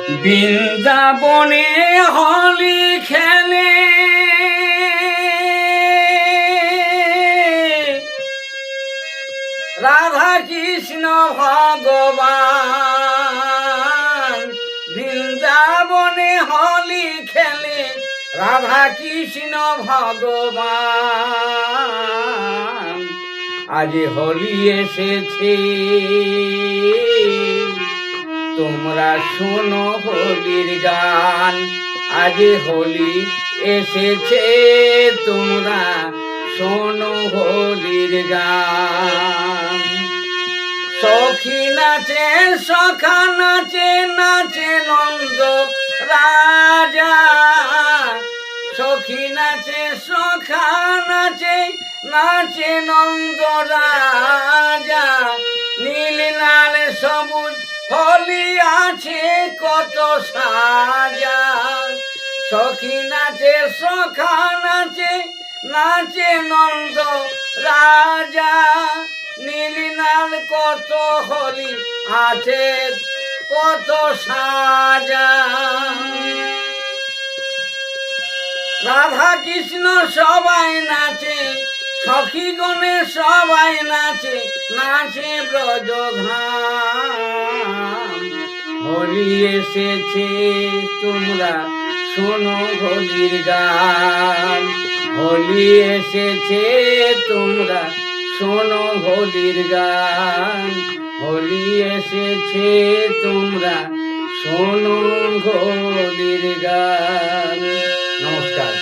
বৃন্দাবনে হোলি খেলে রাধা কৃষ্ণ ভগবান। বৃন্দাবনে হোলি খেলে রাধা কৃষ্ণ ভগবান। আজ হোলি এসেছে তোমরা শোনো হোলির গান। আজ হোলি এসেছে তোমরা শোনো হোলির গান। সখী নাচে সখা নাচে নাচে নন্দ রাজা। সখী নাচে সখা নাচে নাচে নন্দ রাজা। নীল লাল সবুজ হোলি আছে কত সাজা। সখী নাচে সখা নাচে নাচে নন্দ রাজা। নীল লাল কত হোলি আছে কত সাজা। রাধা কৃষ্ণ সবাই নাচে সখী গণে সবাই নাচে নাচে ব্রজধাম। হোলি এসেছে তোমরা শোনো হোলির গান। হোলি এসেছে তোমরা শোনো হোলির গান। হোলি এসেছে তোমরা শোনো হোলির গান। নমস্কার।